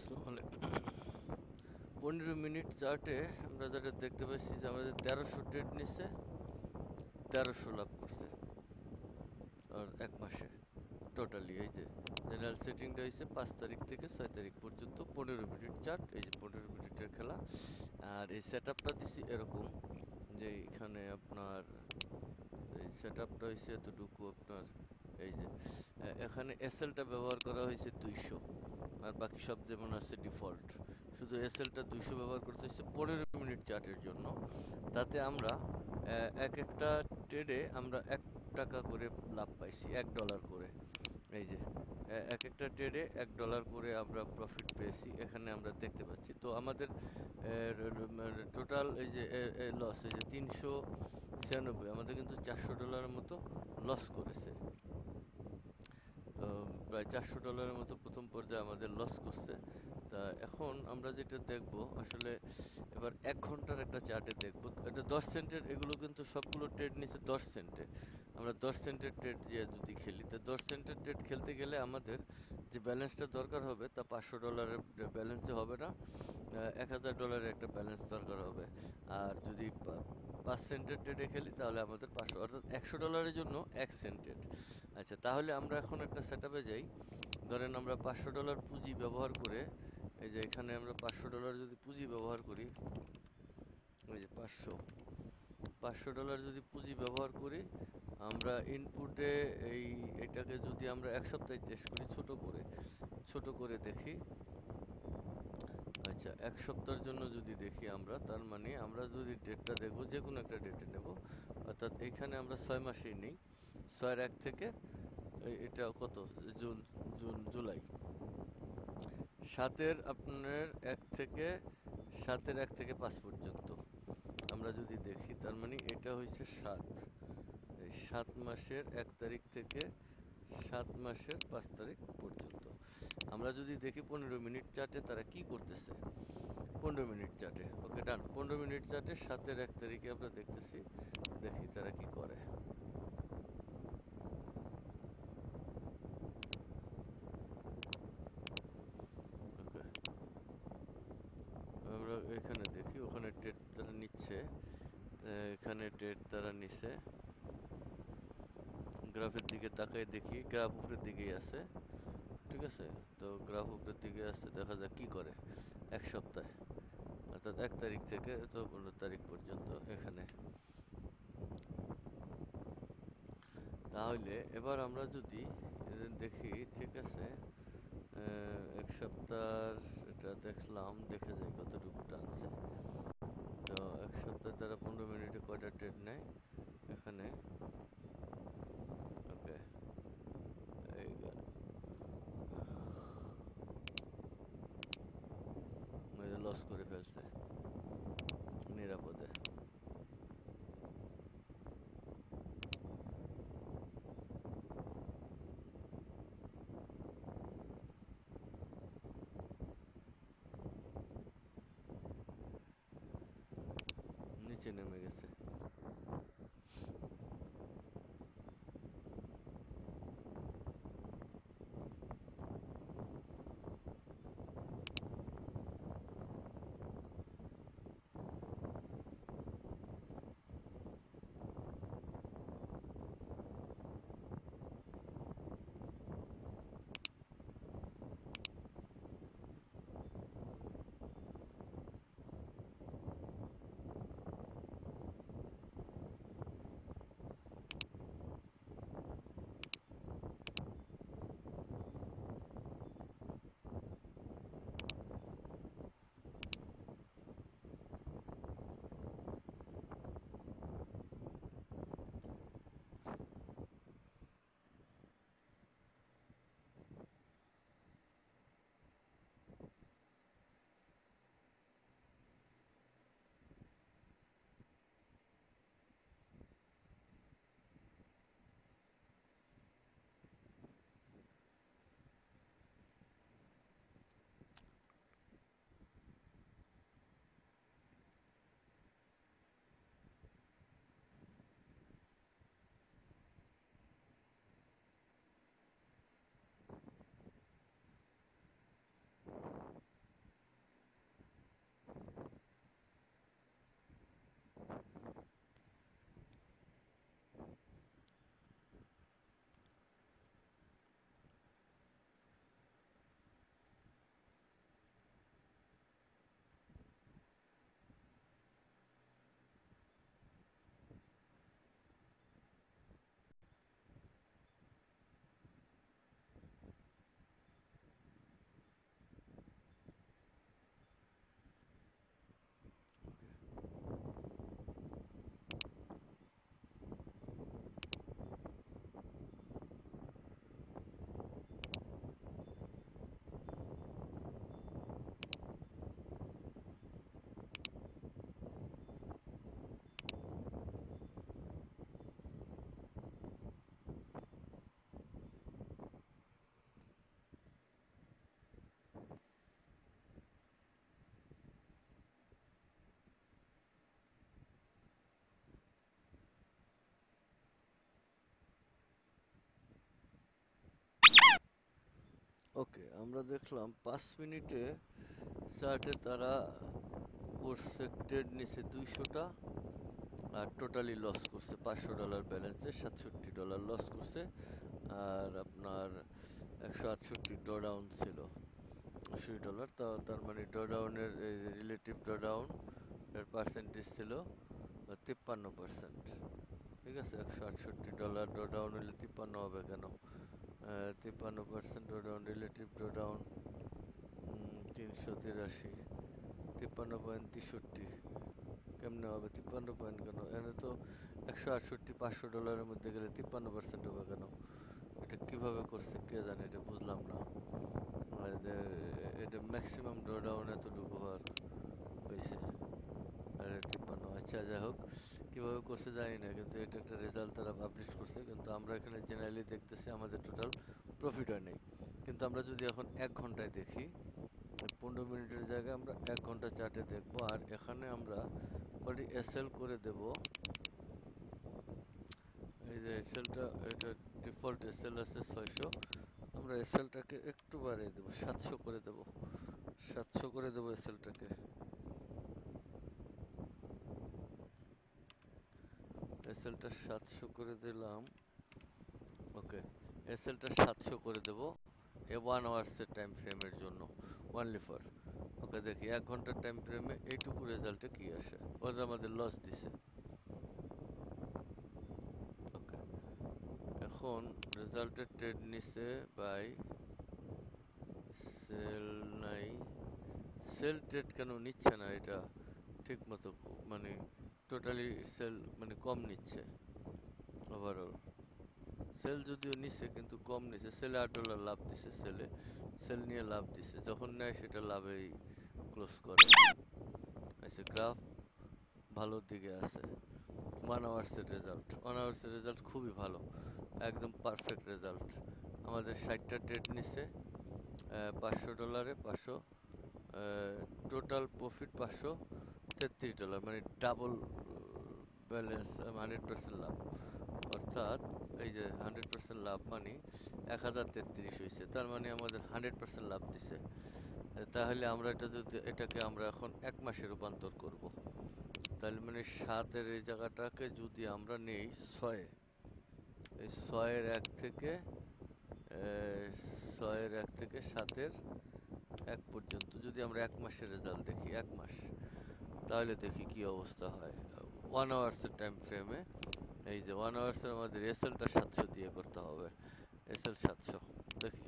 আসসালামু আলাইকুম। 15 মিনিট চার্টে আমরা যেটা দেখতে পাচ্ছি যে আমাদের 1300 ট্রেড নিচ্ছে, 1300 লাভ করছে আর এক মাসে টোটালি। এই যে জেনারেল সেটিংটা হয়েছে 5 তারিখ থেকে 6 তারিখ পর্যন্ত 15 মিনিট চার্ট। এই যে 15 মিনিটের খেলা। আর এই সেট আপটা দিছি এরকম যে এখানে আপনার এই সেট আপটা হয়েছে এতটুকু আপনার। এই যে এখানে এসএলটা ব্যবহার করা হয়েছে 200, আর বাকি সব যেমন আছে ডিফল্ট। শুধু এসএলটা 200 ব্যবহার করতে হচ্ছে 15 মিনিট চার্টের জন্য। তাতে আমরা এক একটা ট্রেডে আমরা $1 করে লাভ পাইছি, $1 করে। এই যে এক একটা ট্রেডে $1 করে আমরা প্রফিট পেয়েছি, এখানে আমরা দেখতে পাচ্ছি। তো আমাদের টোটাল এই যে লস, এই যে 396, আমাদের কিন্তু $400 মতো লস করেছে। তো প্রায় $400 মতো প্রথম পর্যায়ে আমাদের লস করছে। তা এখন আমরা যেটা দেখব আসলে এবার 1 ঘন্টার একটা চার্টে দেখব। এটা 10 সেন্টের, এগুলো কিন্তু সবগুলো ট্রেড নিচ্ছে 10 সেন্টে। আমরা 10 সেন্টের ট্রেড দিয়ে যদি খেলি, তো 10 সেন্টের ট্রেড খেলতে গেলে আমাদের যে ব্যালেন্সটা দরকার হবে তা $500 ব্যালেন্সে হবে না, $1000 একটা ব্যালেন্স দরকার হবে। আর যদি 5 সেন্টের ট্রেডে খেলি তাহলে আমাদের 500, অর্থাৎ $100 জন্য 1 সেন্টেড। আচ্ছা, তাহলে আমরা এখন একটা সেট আপে যাই। ধরেন আমরা $500 পুঁজি ব্যবহার করে, এই যে এখানে আমরা $500 যদি পুঁজি ব্যবহার করি, ওই যে $500 যদি পুঁজি ব্যবহার করি, আমরা ইনপুটে এটাকে যদি আমরা 1 সপ্তাহে টেস্ট করি ছোট করে দেখি। আচ্ছা, 1 সপ্তাহের জন্য যদি দেখি আমরা, তার মানে আমরা যদি ডেটটা দেখব, যে কোনো একটা ডেটে নেব, অর্থাৎ এইখানে আমরা 6 মাসেই নিই। 6-এর 1 থেকে এটা কত, জুলাই। 7-এর আপনার 1 থেকে 5 পর্যন্ত আমরা যদি দেখি, তার মানে এটা হয়েছে 7। এই 7 মাসের 1 তারিখ থেকে 7 মাসের 5 তারিখ পর্যন্ত আমরা যদি দেখি 15 মিনিট চার্টে তারা কি করতেছে। 15 মিনিট চার্টে, ওকে ডান। 15 মিনিট চার্টে 7-এর 1 তারিখে আমরা দেখতেছি, দেখি তারা কি করে। ওকে, আমরা এখানে দেখি, ওখানে ট্রেড তারা নিচ্ছে, এখানে ট্রেড তারা নিচ্ছে। গ্রাফের দিকে তাকাই দেখি, গ্রাফ উপরের দিকেই আছে, ঠিক আছে। তো গ্রাফ উপরের দিকে আছে, দেখা যাক কি করে 1 সপ্তাহে, অর্থাৎ 1 তারিখ থেকে তো 15 তারিখ পর্যন্ত এখানে। তাহলে এবার আমরা যদি দেখি, ঠিক আছে, 1 সপ্তাহ এটা দেখলাম, দেখে যাই কতটুকু টানছে। তো 1 সপ্তাহ দ্বারা 15 মিনিটে কয়টা ট্রেড নেয় এখানে। ওকে, এই লস করে ফেলছে নিরাপদে। নিচে নেমে গেছে। ওকে, আমরা দেখলাম 5 মিনিটে চার্টে তারা করছে ট্রেড নিছে 200টা, আর টোটালি লস করছে $500 ব্যালেন্সে, $67 লস করছে। আর আপনার 168 ড্রডাউন ছিল, $80। তার মানে ড্রডাউনের রিলেটিভ ড্রডাউন এর পার্সেন্টেজ ছিল 53%। ঠিক আছে, $168 ড্রডাউন হলে 53 হবে কেন? 53% ড্রডাউন, রিলেটিভ ড্রডাউন 383, 53.63 কেমনে হবে? 53 পয়েন্ট কেন? এখানে তো 168 $500 মধ্যে গেলে 53% হবে কেন? এটা কিভাবে করছে কে জানে, এটা বুঝলাম না। এটা ম্যাক্সিমাম ড্রডাউন এতটুকু হওয়ার হয়েছে, আরে 53। আচ্ছা, যাই হোক, কীভাবে করছে জানি না, কিন্তু এটা একটা রেজাল্ট তারা পাবলিশ করছে। কিন্তু আমরা এখানে জেনারেলি দেখতেছি আমাদের টোটাল প্রফিট হয় নাই। কিন্তু আমরা যদি এখন 1 ঘন্টায় দেখি, 15 মিনিটের জায়গায় আমরা 1 ঘন্টা চার্টে দেখব। আর এখানে আমরা এসএল করে দেব। এই যে এসএলটা, এটা ডিফল্ট এসএল আছে 600, আমরা এসএলটাকে একটু বাড়িয়ে দেবো, 700 করে দেব। 700 করে দেবো এসএলটাকে। এসএলটা 700 করে দিলাম। ওকে, এসএলটা 700 করে দেব 1 আওয়ার্সের টাইম ফ্রেমের জন্য, ওনলি ফর। ওকে, দেখি 1 ঘন্টার টাইম ফ্রেমে এইটুকু রেজাল্টে কি আসে। ওদের আমাদের লস দিছে। ওকে, এখন রেজাল্টের ট্রেড নিছে বাই সেল নাই। সেল ট্রেড কেন নিচ্ছে না এটা ঠিক মতো? মানে টোটালি সেল মানে কম নিচ্ছে ওভারঅল। সেল যদিও নিচ্ছে কিন্তু কম নিচ্ছে। সেলে $8 লাভ দিছে, সেল নিয়ে লাভ দিছে। যখন নেয় সেটা লাভেই ক্লোজ করে। আচ্ছা, গ্রাফ ভালোর দিকে আছে। 1 আওয়ার্সের রেজাল্ট, 1 আওয়ার্সের রেজাল্ট খুবই ভালো, একদম পারফেক্ট রেজাল্ট। আমাদের 60টা ট্রেড নিচ্ছে, $500, 500 টোটাল প্রফিট $533, মানে ডাবল ব্যালেন্স, 100% লাভ। অর্থাৎ এই যে 100% লাভ মানে 1033 হয়েছে। তার মানে আমাদের 100% লাভ দিছে। তাহলে আমরা এটাকে আমরা এখন 1 মাসে রূপান্তর করব। তাহলে মানে 7-এর এই জায়গাটাকে যদি আমরা নেই 6-এ, এই 6-এর 1 থেকে 7-এর 1 পর্যন্ত যদি আমরা 1 মাসের রেজাল্ট দেখি, 1 মাস, তাহলে দেখি কি অবস্থা হয় 1 আওয়ার্সের টাইম ফ্রেমে। এই যে 1 আওয়ার্সের আমাদের এসএলটা 700 দিয়ে করতে হবে, এসএল 700। দেখি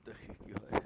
দেখি কি হয়।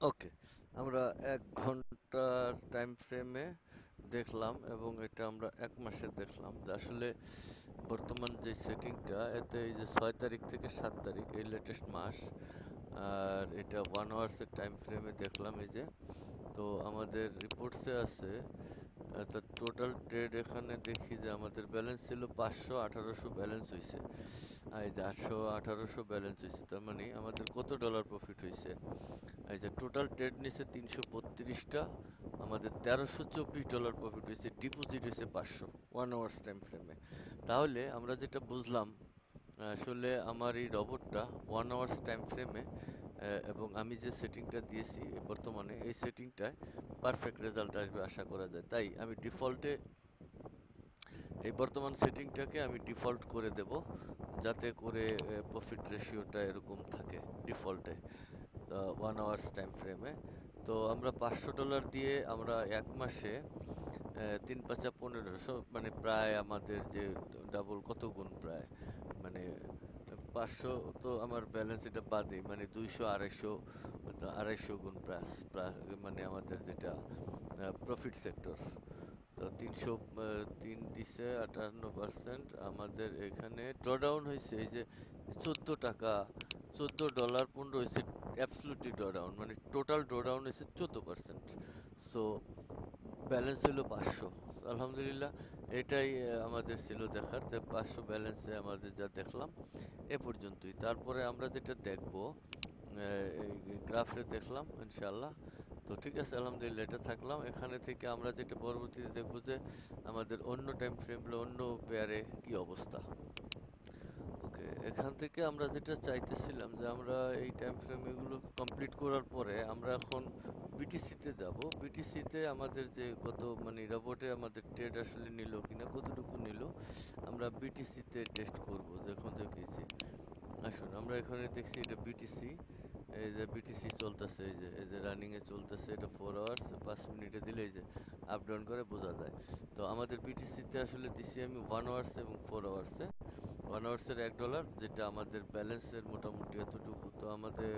ওকে, আমরা 1 ঘন্টার টাইম ফ্রেমে দেখলাম এবং এটা আমরা 1 মাসে দেখলাম যে আসলে বর্তমান যে সেটিংটা এতে এই যে 6 তারিখ থেকে 7 তারিখ এই লেটেস্ট মাস, আর এটা 1 আওয়ার্সের টাইম ফ্রেমে দেখলাম এই যে। তো আমাদের রিপোর্টসে আছে অর্থাৎ টোটাল ট্রেড এখানে দেখি যে আমাদের ব্যালেন্স ছিল 500-1800 ব্যালেন্স হয়েছে। এই যে 800-1800 ব্যালেন্স হয়েছে, তার মানে আমাদের কত ডলার প্রফিট হয়েছে? এই যে টোটাল ট্রেড নিছে 332টা, আমাদের 1324 ডলার প্রফিট হয়েছে, ডিপোজিট হয়েছে 500 1 আওয়ার্স টাইম ফ্রেমে। তাহলে আমরা যেটা বুঝলাম আসলে আমার এই রবটটা 1 আওয়ার্স টাইম ফ্রেমে এবং আমি যে সেটিংটা দিয়েছি বর্তমানে এই সেটিংটায় পারফেক্ট রেজাল্ট আসবে আশা করা যায়। তাই আমি ডিফল্টে এই বর্তমান সেটিংটাকে আমি ডিফল্ট করে দেব, যাতে করে প্রফিট রেশিওটা এরকম থাকে ডিফল্টে 1 আওয়ার্স টাইম ফ্রেমে। তো আমরা $500 দিয়ে আমরা 1 মাসে 3×5 = 1500, মানে প্রায় আমাদের যে ডাবল কত গুণ, প্রায় মানে 500 তো আমার ব্যালেন্স এটা বাদে মানে 200-250 গুণ প্লাস, মানে আমাদের যেটা প্রফিট সেক্টর। তো 303 দিছে 58%। আমাদের এখানে ড্রডাউন হয়েছে এই যে 14 টাকা, $14.15 হয়েছে অ্যাবসলিউটলি ড্রডাউন, মানে টোটাল ড্রডাউন হয়েছে 14%। সো ব্যালেন্স হলো 500। আলহামদুলিল্লাহ, এটাই আমাদের ছিল দেখার, যে 500 ব্যালেন্সে আমাদের যা দেখলাম এ পর্যন্তই। তারপরে আমরা যেটা দেখব এই গ্রাফে দেখলাম ইনশাআল্লাহ। তো ঠিক আছে, আলহামদুলিল্লাহ এটা থাকলাম। এখানে থেকে আমরা যেটা পরবর্তীতে দেখব যে আমাদের অন্য টাইম ফ্রেমগুলো অন্য পেয়ারে কি অবস্থা। ওকে, এখান থেকে আমরা যেটা চাইতেছিলাম যে আমরা এই টাইম ফ্রেম এগুলো কমপ্লিট করার পরে আমরা এখন বিটিসিতে যাব। বিটিসিতে আমাদের যে কত মানে রোবটে আমাদের ট্রেড আসলে নিল কিনা, কতটুকু নিল, আমরা বিটিসিতে টেস্ট করব। যখন দেখেছি, আসুন আমরা এখানে দেখছি এটা বিটিসি, এই যে বিটিসি চলতেছে, এই যে রানিংয়ে চলতেছে, এটা 4 আওয়ার্স 5 মিনিটে দিলে এই যে আপ ডাউন করে বোঝা যায়। তো আমাদের বিটিসিতে আসলে দিছি আমি 1 আওয়ার্স এবং 4 আওয়ার্সে। 1 আওয়ার্সের $1, যেটা আমাদের ব্যালেন্সের মোটামুটি এতটুকু। তো আমাদের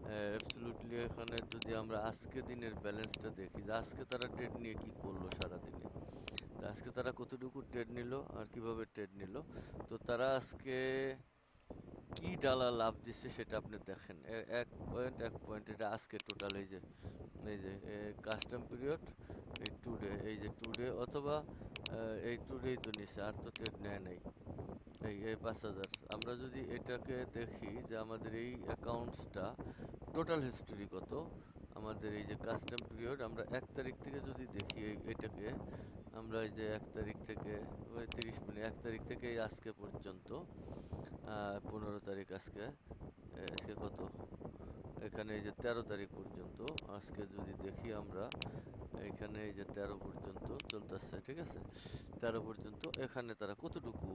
অ্যাবসলিউটলি এখানে যদি আমরা আজকে দিনের ব্যালেন্সটা দেখি যে আজকে তারা ট্রেড নিয়ে কি করলো সারাদিনে, তো আজকে তারা কতটুকু ট্রেড নিল আর কিভাবে ট্রেড নিল। তো তারা আজকে কি ডালা লাভ দিচ্ছে সেটা আপনি দেখেন, 1 পয়েন্ট এটা আজকে টোটাল। এই যে কাস্টম পিরিয়ড, এই টুডে, এই যে টুডে অথবা এই টুডেই তো নিচ্ছে, আর তো ট্রেড নেয় নাই। এই 5,000, আমরা যদি এটাকে দেখি যে আমাদের এই অ্যাকাউন্টসটা টোটাল হিস্টোরি কত, আমাদের এই যে কাস্টম পিরিয়ড, আমরা 1 তারিখ থেকে যদি দেখি এটাকে, আমরা এই যে 1 তারিখ থেকে ওই 30 মিনিট, 1 তারিখ থেকে এই আজকে পর্যন্ত 15 তারিখ, আজকে আজকে কত, এখানে এই যে 13 তারিখ পর্যন্ত, আজকে যদি দেখি আমরা এখানে এই যে 13 পর্যন্ত চলতেছে, ঠিক আছে, 13 পর্যন্ত এখানে তারা কতটুকু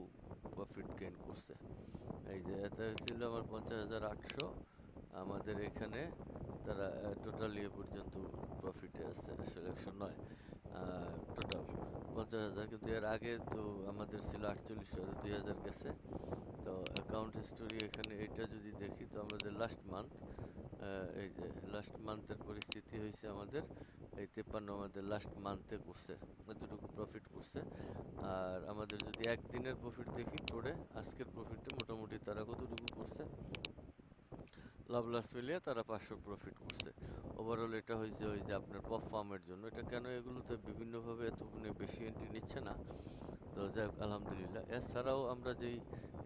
প্রফিট গেইন করছে। এই যে এটা ছিল আমার 50,800, আমাদের এখানে তারা টোটাল ইয়ে পর্যন্ত প্রফিটে আছে আসলে 109 টোটাল 50,000, কিন্তু এর আগে তো আমাদের ছিল 4800, 2000 গেছে। তো অ্যাকাউন্ট হিস্টোরি এখানে এটা যদি দেখি, তো আমাদের লাস্ট মান্থ, এই যে লাস্ট মান্থের পরিস্থিতি হয়েছে আমাদের এই 53, আমাদের লাস্ট মান্থে করছে এতটুকু প্রফিট করছে। আর আমাদের যদি একদিনের প্রফিট দেখি টোডে, আজকের প্রফিটে মোটামুটি তারা কতটুকু করছে, লাভ লস মিলিয়ে তারা 500 প্রফিট করছে। ওভারঅল এটা হয়েছে ওই যে আপনার পপ ফার্মের জন্য। এটা কেন এগুলোতে বিভিন্নভাবে এতগুলো বেশি এন্ট্রি নিচ্ছে না, তো যাই হোক আলহামদুলিল্লাহ। এছাড়াও আমরা যেই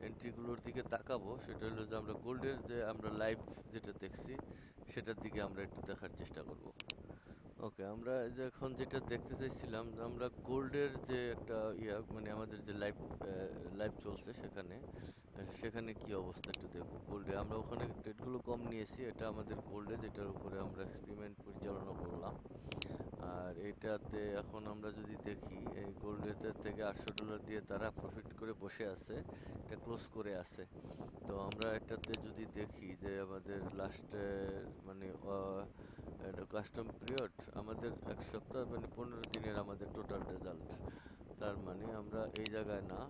এন্ট্রিগুলোর দিকে তাকাবো সেটা হলো যে আমরা গোল্ডের যে আমরা লাইভ যেটা দেখছি সেটার দিকে আমরা একটু দেখার চেষ্টা করব। ওকে, আমরা এখন যেটা দেখতে চাইছিলাম, আমরা গোল্ডের যে একটা মানে আমাদের যে লাইভ লাইভ চলছে সেখানে, সেখানে কি অবস্থা একটু দেখবো গোল্ডে। আমরা ওখানে ট্রেডগুলো কম নিয়েছি, এটা আমাদের গোল্ডে যেটার উপরে আমরা এক্সপেরিমেন্ট পরিচালনা করলাম। আর এটাতে এখন আমরা যদি দেখি এই গোল্ডেতে থেকে $800 দিয়ে তারা প্রফিট করে বসে আছে, এটা ক্লোজ করে আছে। তো আমরা এটাতে যদি দেখি যে আমাদের লাস্টে মানে এটা কাস্টম পিরিয়ড, আমাদের 1 সপ্তাহ মানে 15 দিনের আমাদের টোটাল রেজাল্ট। তার মানে আমরা এই জায়গায় না,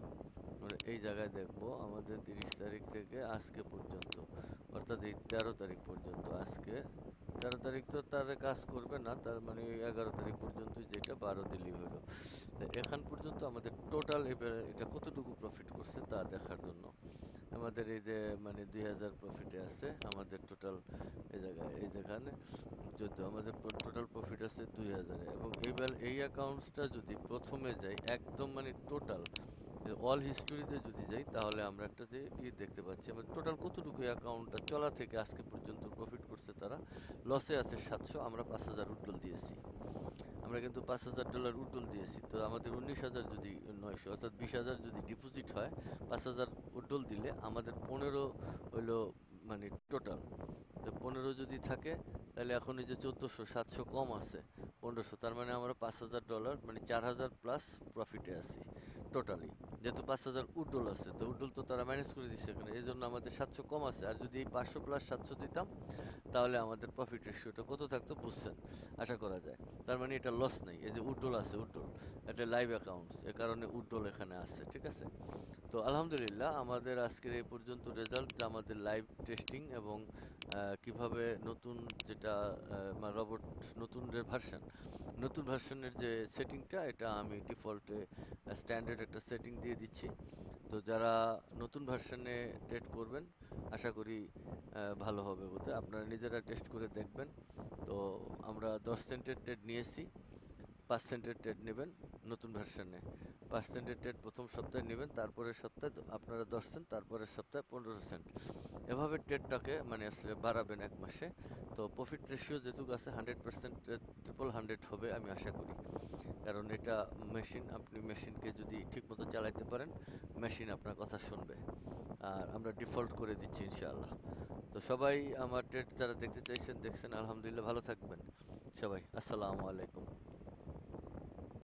আমরা এই জায়গায় দেখবো আমাদের 30 তারিখ থেকে আজকে পর্যন্ত, অর্থাৎ এই 13 তারিখ পর্যন্ত। আজকে 13 তারিখ তো তারা কাজ করবে না, তার মানে 11 তারিখ পর্যন্ত, যেটা 12 দিলেই হলো। তো এখান পর্যন্ত আমাদের টোটাল এটা কতটুকু প্রফিট করছে তা দেখার জন্য আমাদের এই যে মানে 2000 প্রফিটে আছে আমাদের টোটাল। এই জায়গায় এই যেখানে 14 আমাদের টোটাল প্রফিট আছে 2000 এবং এইবার এই অ্যাকাউন্টসটা যদি প্রথমে যাই একদম মানে টোটাল অল হিস্টোরিতে যদি যাই, তাহলে আমরা একটা যে কি দেখতে পাচ্ছি আমাদের টোটাল কতটুকু অ্যাকাউন্টটা চলা থেকে আজকে পর্যন্ত প্রফিট করছে। তারা লসে আছে 700, আমরা 5000 উড্ডল দিয়েছি। আমরা কিন্তু $5000 উড্ডল দিয়েছি, তো আমাদের 19,000 যদি 900 অর্থাৎ 20,000 যদি ডিপোজিট হয়, 5000 উড্ডল দিলে আমাদের 15 হইলো মানে টোটাল। তো 15 যদি থাকে তাহলে এখন এই যে 1400, 700 কম আছে, 1500, তার মানে আমরা $5000 মানে 4000 প্লাস প্রফিটে আছি টোটালি। যেহেতু 5000 উড্ডল আছে, তো উড্ডল তো তারা ম্যানেজ করে দিচ্ছে এখানে, এই জন্য আমাদের 700 কম আছে। আর যদি এই 500 প্লাস 700 দিতাম, তাহলে আমাদের প্রফিট রেশিওটা কত থাকতো বুঝছেন, আশা করা যায়। তার মানে এটা লস নেই। এই যে উড্ডল আছে, উড্ডল এটা লাইভ অ্যাকাউন্টস, এ কারণে উড্ডল এখানে আছে, ঠিক আছে। তো আলহামদুলিল্লাহ আমাদের আজকের এই পর্যন্ত রেজাল্ট, আমাদের লাইভ টেস্টিং এবং কিভাবে নতুন যেটা রোবট নতুন নতুন ভার্সনের যে সেটিংটা, এটা আমি ডিফল্টে স্ট্যান্ডার্ড একটা সেটিং দিয়ে দিচ্ছি। তো যারা নতুন ভার্সনে ট্রেড করবেন আশা করি ভালো হবে বলতে, আপনারা নিজেরা টেস্ট করে দেখবেন। তো আমরা 10 সেন্টের ট্রেড নিয়েছি, 5 সেন্টের ট্রেড নেবেন নতুন ভার্সনে। 5 সেন্টের ট্রেড প্রথম সপ্তাহে নেবেন, তারপরের সপ্তাহে আপনারা 10 সেন্ট, তারপরের সপ্তাহে 15 সেন্ট, এভাবে ট্রেডটাকে মানে আসলে বাড়াবেন এক মাসে। তো প্রফিট রেশিও যেটুকু আছে 100% 100 হবে আমি আশা করি। কারণ এটা মেশিন, আপনি মেশিনকে যদি ঠিকমতো চালাইতে পারেন, মেশিন আপনার কথা শুনবে। আর আমরা ডিফল্ট করে দিচ্ছি ইনশাআল্লাহ। তো সবাই আমার ট্রেড যারা দেখতে চাইছেন দেখছেন, আলহামদুলিল্লাহ ভালো থাকবেন সবাই। আসসালামু আলাইকুম।